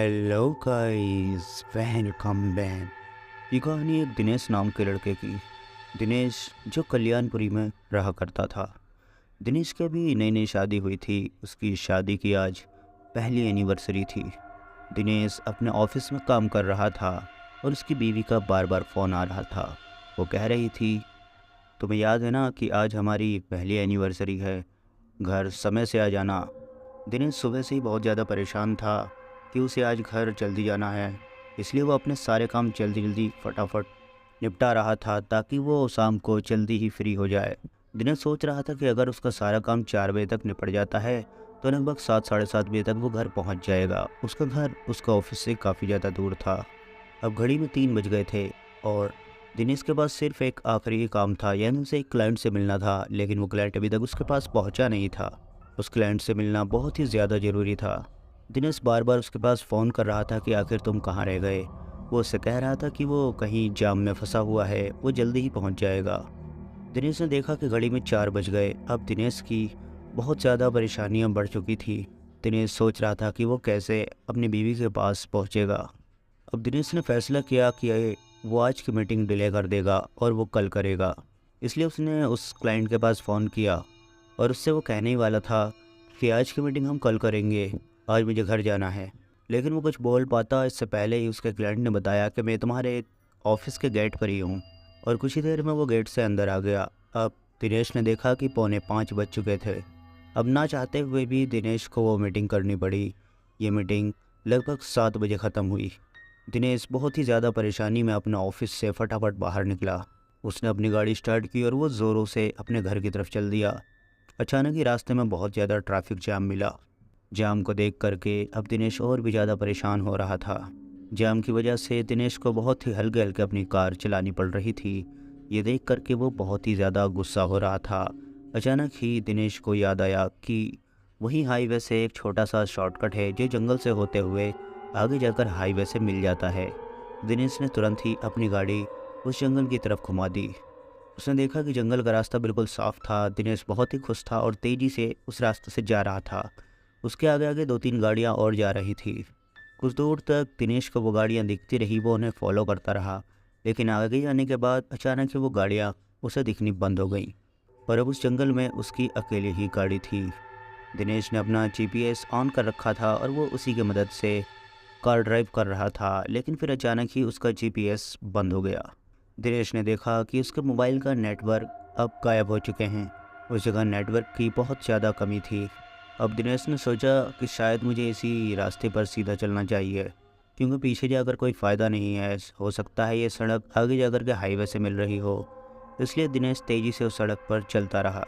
Hello guys, welcome back. ये कहानी एक दिनेश नाम के लड़के की। दिनेश जो कल्याणपुरी में रहा करता था। दिनेश की अभी नई नई शादी हुई थी। उसकी शादी की आज पहली एनिवर्सरी थी। दिनेश अपने ऑफिस में काम कर रहा था और उसकी बीवी का बार बार फ़ोन आ रहा था। वो कह रही थी, तुम्हें याद है ना कि आज हमारी पहली एनिवर्सरी है, घर समय से आ जाना। दिनेश सुबह से ही बहुत ज़्यादा परेशान था कि उसे आज घर जल्दी जाना है, इसलिए वो अपने सारे काम जल्दी जल्दी फटाफट निपटा रहा था ताकि वो शाम को जल्दी ही फ्री हो जाए। दिनेश सोच रहा था कि अगर उसका सारा काम 4 बजे तक निपट जाता है तो लगभग 7 साढ़े 7 बजे तक वो घर पहुंच जाएगा। उसका घर उसका ऑफिस से काफ़ी ज़्यादा दूर था। अब घड़ी में 3 बज गए थे और दिनेश के पास सिर्फ एक आखिरी ही काम था, यानी उसे एक क्लाइंट से मिलना था। लेकिन वो क्लाइंट अभी तक उसके पास पहुंचा नहीं था। उस क्लाइंट से मिलना बहुत ही ज़्यादा ज़रूरी था। दिनेश बार बार उसके पास फ़ोन कर रहा था कि आखिर तुम कहाँ रह गए। वो उससे कह रहा था कि वो कहीं जाम में फंसा हुआ है, वो जल्दी ही पहुंच जाएगा। दिनेश ने देखा कि घड़ी में 4 बज गए। अब दिनेश की बहुत ज़्यादा परेशानियां बढ़ चुकी थी। दिनेश सोच रहा था कि वो कैसे अपनी बीवी के पास पहुंचेगा। अब दिनेश ने फैसला किया कि वो आज की मीटिंग डिले कर देगा और वो कल करेगा। इसलिए उसने उस क्लाइंट के पास फ़ोन किया और उससे वो कहने ही वाला था कि आज की मीटिंग हम कल करेंगे, आज मुझे घर जाना है। लेकिन वो कुछ बोल पाता इससे पहले ही उसके क्लाइंट ने बताया कि मैं तुम्हारे ऑफिस के गेट पर ही हूँ, और कुछ ही देर में वो गेट से अंदर आ गया। अब दिनेश ने देखा कि 4:45 बज चुके थे। अब ना चाहते हुए भी दिनेश को वो मीटिंग करनी पड़ी। ये मीटिंग लगभग 7 बजे ख़त्म हुई। दिनेश बहुत ही ज़्यादा परेशानी में अपने ऑफिस से फटाफट बाहर निकला। उसने अपनी गाड़ी स्टार्ट की और वो ज़ोरों से अपने घर की तरफ चल दिया। अचानक ही रास्ते में बहुत ज़्यादा ट्रैफिक जाम मिला। जाम को देख करके अब दिनेश और भी ज़्यादा परेशान हो रहा था। जाम की वजह से दिनेश को बहुत ही हल्के हल्के अपनी कार चलानी पड़ रही थी। ये देख करके वो बहुत ही ज़्यादा गुस्सा हो रहा था। अचानक ही दिनेश को याद आया कि वही हाईवे से एक छोटा सा शॉर्टकट है जो जंगल से होते हुए आगे जाकर हाईवे से मिल जाता है। दिनेश ने तुरंत ही अपनी गाड़ी उस जंगल की तरफ घुमा दी। उसने देखा कि जंगल का रास्ता बिल्कुल साफ था। दिनेश बहुत ही खुश था और तेज़ी से उस रास्ते से जा रहा था। उसके आगे आगे 2-3 गाड़ियाँ और जा रही थी। कुछ दूर तक दिनेश को वो गाड़ियाँ दिखती रही, वो उन्हें फॉलो करता रहा। लेकिन आगे जाने के बाद अचानक से वो गाड़ियाँ उसे दिखनी बंद हो गईं और अब उस जंगल में उसकी अकेली ही गाड़ी थी। दिनेश ने अपना जीपीएस ऑन कर रखा था और वो उसी की मदद से कार ड्राइव कर रहा था। लेकिन फिर अचानक ही उसका जीपीएस बंद हो गया। दिनेश ने देखा कि उसके मोबाइल का नेटवर्क अब गायब हो चुके हैं। उस जगह नेटवर्क की बहुत ज़्यादा कमी थी। अब दिनेश ने सोचा कि शायद मुझे इसी रास्ते पर सीधा चलना चाहिए, क्योंकि पीछे जाकर कोई फ़ायदा नहीं है। हो सकता है ये सड़क आगे जाकर के हाईवे से मिल रही हो। इसलिए दिनेश तेज़ी से उस सड़क पर चलता रहा।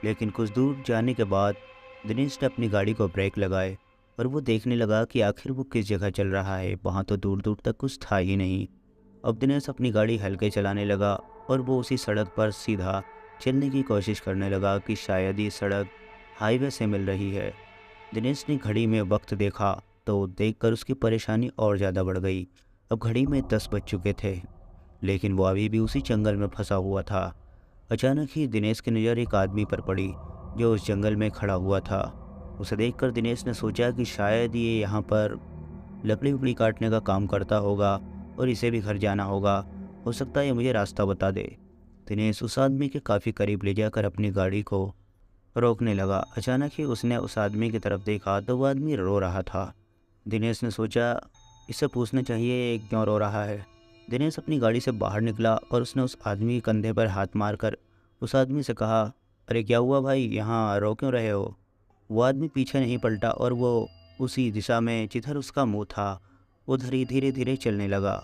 लेकिन कुछ दूर जाने के बाद दिनेश ने अपनी गाड़ी को ब्रेक लगाए और वो देखने लगा कि आखिर वो किस जगह चल रहा है। वहाँ तो दूर दूर तक कुछ था ही नहीं। अब दिनेश अपनी गाड़ी हल्के चलाने लगा और वो उसी सड़क पर सीधा चलने की कोशिश करने लगा कि शायद ये सड़क हाईवे से मिल रही है। दिनेश ने घड़ी में वक्त देखा तो देखकर उसकी परेशानी और ज़्यादा बढ़ गई। अब घड़ी में 10 बज चुके थे, लेकिन वो अभी भी उसी जंगल में फंसा हुआ था। अचानक ही दिनेश की नज़र एक आदमी पर पड़ी जो उस जंगल में खड़ा हुआ था। उसे देखकर दिनेश ने सोचा कि शायद ये यहाँ पर लकड़ी वकड़ी काटने का काम करता होगा और इसे भी घर जाना होगा। हो सकता है ये मुझे रास्ता बता दे। दिनेश उस आदमी के काफ़ी करीब ले जाकर अपनी गाड़ी को रोकने लगा। अचानक ही उसने उस आदमी की तरफ देखा तो वो आदमी रो रहा था। दिनेश ने सोचा इससे पूछना चाहिए ये क्यों रो रहा है। दिनेश अपनी गाड़ी से बाहर निकला और उसने उस आदमी के कंधे पर हाथ मारकर उस आदमी से कहा, अरे क्या हुआ भाई, यहाँ रो क्यों रहे हो। वो आदमी पीछे नहीं पलटा और वो उसी दिशा में जिधर उसका मुंह था उधर ही धीरे धीरे चलने लगा।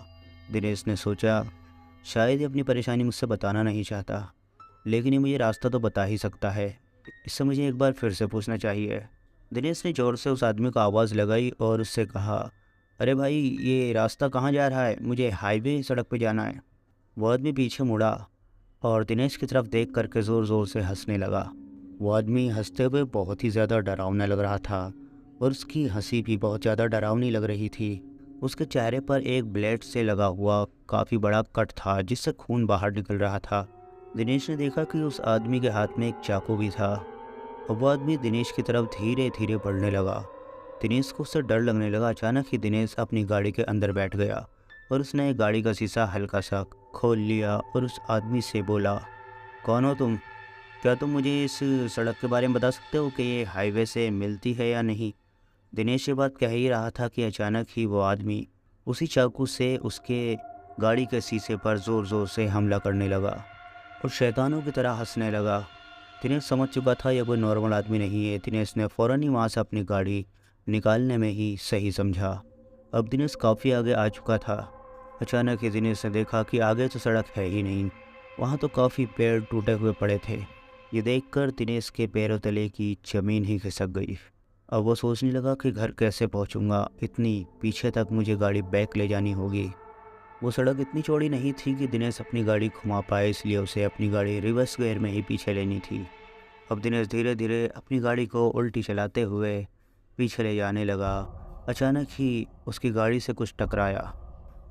दिनेश ने सोचा शायद ये अपनी परेशानी मुझसे बताना नहीं चाहता, लेकिन ये मुझे रास्ता तो बता ही सकता है। इससे मुझे एक बार फिर से पूछना चाहिए। दिनेश ने ज़ोर से उस आदमी को आवाज़ लगाई और उससे कहा, अरे भाई ये रास्ता कहाँ जा रहा है, मुझे हाईवे सड़क पे जाना है। वो आदमी पीछे मुड़ा और दिनेश की तरफ देख करके ज़ोर ज़ोर से हंसने लगा। वो आदमी हंसते हुए बहुत ही ज़्यादा डरावना लग रहा था और उसकी हंसी भी बहुत ज़्यादा डरावनी लग रही थी। उसके चेहरे पर एक ब्लेड से लगा हुआ काफ़ी बड़ा कट था जिससे खून बाहर निकल रहा था। दिनेश ने देखा कि उस आदमी के हाथ में एक चाकू भी था और वो आदमी दिनेश की तरफ धीरे धीरे बढ़ने लगा। दिनेश को उससे डर लगने लगा। अचानक ही दिनेश अपनी गाड़ी के अंदर बैठ गया और उसने गाड़ी का शीशा हल्का सा खोल लिया और उस आदमी से बोला, कौन हो तुम? क्या तुम मुझे इस सड़क के बारे में बता सकते हो कि ये हाईवे से मिलती है या नहीं? दिनेश ये बात कह ही रहा था कि अचानक ही वो आदमी उसी चाकू से उसके गाड़ी के शीशे पर ज़ोर ज़ोर से हमला करने लगा और शैतानों की तरह हंसने लगा। दिनेश समझ चुका था यह कोई नॉर्मल आदमी नहीं है। दिनेश ने फ़ौरन ही वहाँ से अपनी गाड़ी निकालने में ही सही समझा। अब दिनेश काफ़ी आगे आ चुका था। अचानक ही दिनेश ने देखा कि आगे तो सड़क है ही नहीं, वहाँ तो काफ़ी पेड़ टूटे हुए पड़े थे। ये देखकर दिनेश के पैरों तले की ज़मीन ही खिसक गई। अब वो सोचने लगा कि घर कैसे पहुँचूँगा, इतनी पीछे तक मुझे गाड़ी बैक ले जानी होगी। वो सड़क इतनी चौड़ी नहीं थी कि दिनेश अपनी गाड़ी घुमा पाए, इसलिए उसे अपनी गाड़ी रिवर्स गियर में ही पीछे लेनी थी। अब दिनेश धीरे धीरे अपनी गाड़ी को उल्टी चलाते हुए पीछे ले जाने लगा। अचानक ही उसकी गाड़ी से कुछ टकराया।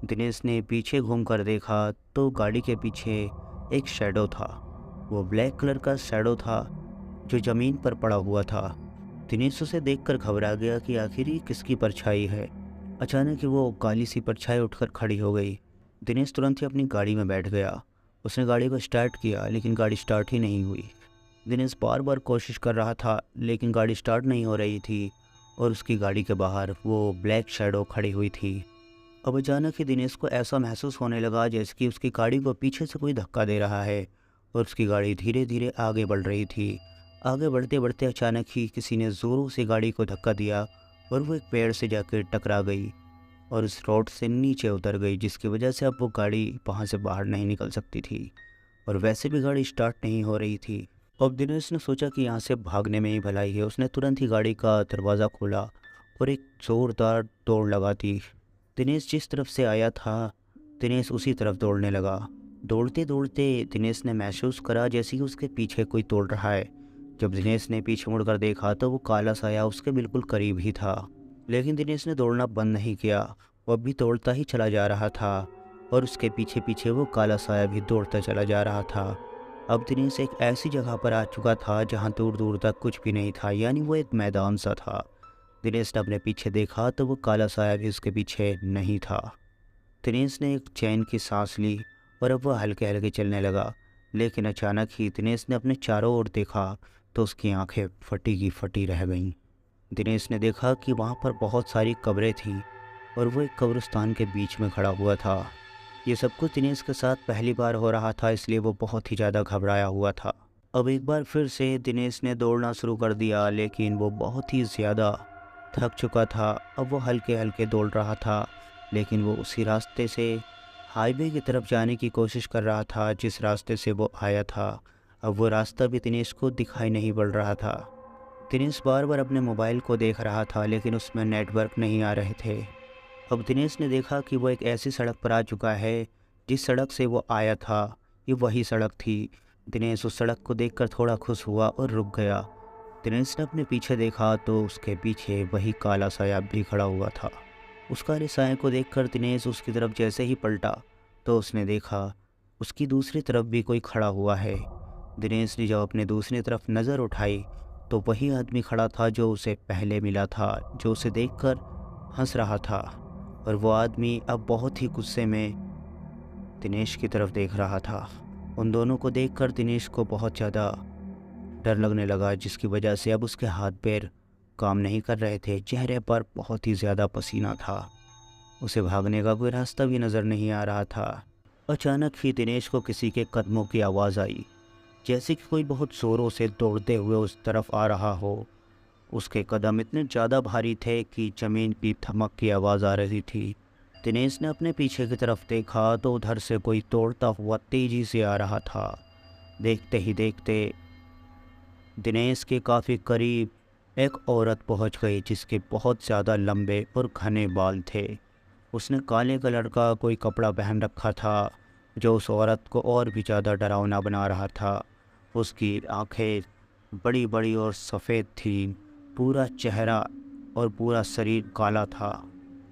दिनेश ने पीछे घूमकर देखा तो गाड़ी के पीछे एक शैडो था। वो ब्लैक कलर का शैडो था जो ज़मीन पर पड़ा हुआ था। दिनेश उसे देखकर घबरा गया कि आखिर ये किसकी परछाई है। अचानक ही वो काली सी परछाई उठकर खड़ी हो गई। दिनेश तुरंत ही अपनी गाड़ी में बैठ गया। उसने गाड़ी को स्टार्ट किया लेकिन गाड़ी स्टार्ट ही नहीं हुई। दिनेश बार बार कोशिश कर रहा था लेकिन गाड़ी स्टार्ट नहीं हो रही थी और उसकी गाड़ी के बाहर वो ब्लैक शैडो खड़ी हुई थी। अब अचानक ही दिनेश को ऐसा महसूस होने लगा जैसे कि उसकी गाड़ी को पीछे से कोई धक्का दे रहा है और उसकी गाड़ी धीरे धीरे आगे बढ़ रही थी। आगे बढ़ते बढ़ते अचानक ही किसी ने ज़ोरों से गाड़ी को धक्का दिया और वो एक पेड़ से जाकर टकरा गई और उस रोड से नीचे उतर गई, जिसकी वजह से अब वो गाड़ी वहाँ से बाहर नहीं निकल सकती थी और वैसे भी गाड़ी स्टार्ट नहीं हो रही थी। अब दिनेश ने सोचा कि यहाँ से भागने में ही भलाई है। उसने तुरंत ही गाड़ी का दरवाज़ा खोला और एक ज़ोरदार दौड़ लगा दी। दिनेश जिस तरफ से आया था, दिनेश उसी तरफ दौड़ने लगा। दौड़ते दौड़ते दिनेश ने महसूस करा जैसे कि उसके पीछे कोई दौड़ रहा है। जब दिनेश ने पीछे मुड़कर देखा तो वो काला साया उसके बिल्कुल करीब ही था। लेकिन दिनेश ने दौड़ना बंद नहीं किया, वो अब भी दौड़ता ही चला जा रहा था और उसके पीछे पीछे वो काला साया भी दौड़ता चला जा रहा था। अब दिनेश एक ऐसी जगह पर आ चुका था जहाँ दूर दूर तक कुछ भी नहीं था, यानी वो एक मैदान सा था। दिनेश ने अपने पीछे देखा तो वो काला साया भी उसके पीछे नहीं था। दिनेश ने एक चैन की सांस ली और अब वह हल्के हल्के चलने लगा। लेकिन अचानक ही दिनेश ने अपने चारों ओर देखा तो उसकी आंखें फटी की फटी रह गईं। दिनेश ने देखा कि वहाँ पर बहुत सारी कब्रें थीं और वो एक कब्रिस्तान के बीच में खड़ा हुआ था। ये सब कुछ दिनेश के साथ पहली बार हो रहा था, इसलिए वो बहुत ही ज़्यादा घबराया हुआ था। अब एक बार फिर से दिनेश ने दौड़ना शुरू कर दिया, लेकिन वो बहुत ही ज़्यादा थक चुका था। अब वो हल्के हल्के दौड़ रहा था, लेकिन वो उसी रास्ते से हाईवे की तरफ जाने की कोशिश कर रहा था जिस रास्ते से वो आया था। अब वो रास्ता भी दिनेश को दिखाई नहीं पड़ रहा था। दिनेश बार बार अपने मोबाइल को देख रहा था लेकिन उसमें नेटवर्क नहीं आ रहे थे। अब दिनेश ने देखा कि वो एक ऐसी सड़क पर आ चुका है जिस सड़क से वो आया था, ये वही सड़क थी। दिनेश उस सड़क को देखकर थोड़ा खुश हुआ और रुक गया। दिनेश ने अपने पीछे देखा तो उसके पीछे वही काला साया भी खड़ा हुआ था। उस काले साये को देखकर दिनेश उसकी तरफ जैसे ही पलटा तो उसने देखा उसकी दूसरी तरफ भी कोई खड़ा हुआ है। दिनेश ने जब अपने दूसरी तरफ नज़र उठाई तो वही आदमी खड़ा था जो उसे पहले मिला था, जो उसे देखकर हंस रहा था। और वो आदमी अब बहुत ही गुस्से में दिनेश की तरफ देख रहा था। उन दोनों को देखकर दिनेश को बहुत ज़्यादा डर लगने लगा, जिसकी वजह से अब उसके हाथ पैर काम नहीं कर रहे थे। चेहरे पर बहुत ही ज़्यादा पसीना था। उसे भागने का कोई रास्ता भी नज़र नहीं आ रहा था। अचानक ही दिनेश को किसी के कदमों की आवाज़ आई, जैसे कि कोई बहुत ज़ोरों से दौड़ते हुए उस तरफ आ रहा हो। उसके कदम इतने ज़्यादा भारी थे कि ज़मीन की धमक की आवाज़ आ रही थी। दिनेश ने अपने पीछे की तरफ देखा तो उधर से कोई दौड़ता हुआ तेज़ी से आ रहा था। देखते ही देखते दिनेश के काफ़ी करीब एक औरत पहुंच गई जिसके बहुत ज़्यादा लंबे और घने बाल थे। उसने काले कलर का कोई कपड़ा पहन रखा था जो उस औरत को और भी ज़्यादा डरावना बना रहा था। उसकी आंखें बड़ी बड़ी और सफ़ेद थीं, पूरा चेहरा और पूरा शरीर काला था।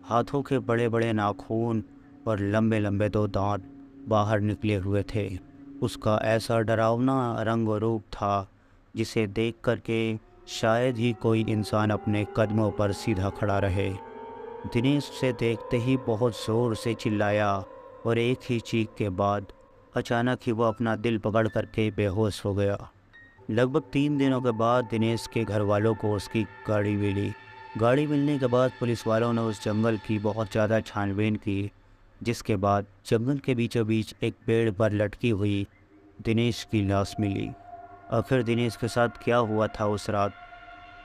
हाथों के बड़े बड़े नाखून और लंबे लंबे दो दांत बाहर निकले हुए थे। उसका ऐसा डरावना रंग और रूप था जिसे देख कर के शायद ही कोई इंसान अपने कदमों पर सीधा खड़ा रहे। दिनेश उसे देखते ही बहुत ज़ोर से चिल्लाया और एक ही चीख के बाद अचानक ही वो अपना दिल पकड़ करके बेहोश हो गया। लगभग 3 दिनों के बाद दिनेश के घर वालों को उसकी गाड़ी मिली। गाड़ी मिलने के बाद पुलिस वालों ने उस जंगल की बहुत ज़्यादा छानबीन की, जिसके बाद जंगल के बीचों बीच एक पेड़ पर लटकी हुई दिनेश की लाश मिली। आखिर दिनेश के साथ क्या हुआ था उस रात,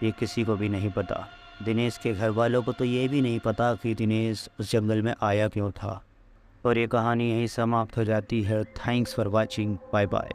ये किसी को भी नहीं पता। दिनेश के घर वालों को तो ये भी नहीं पता कि दिनेश उस जंगल में आया क्यों था। और ये कहानी यहीं समाप्त हो जाती है। Thanks for watching. Bye bye.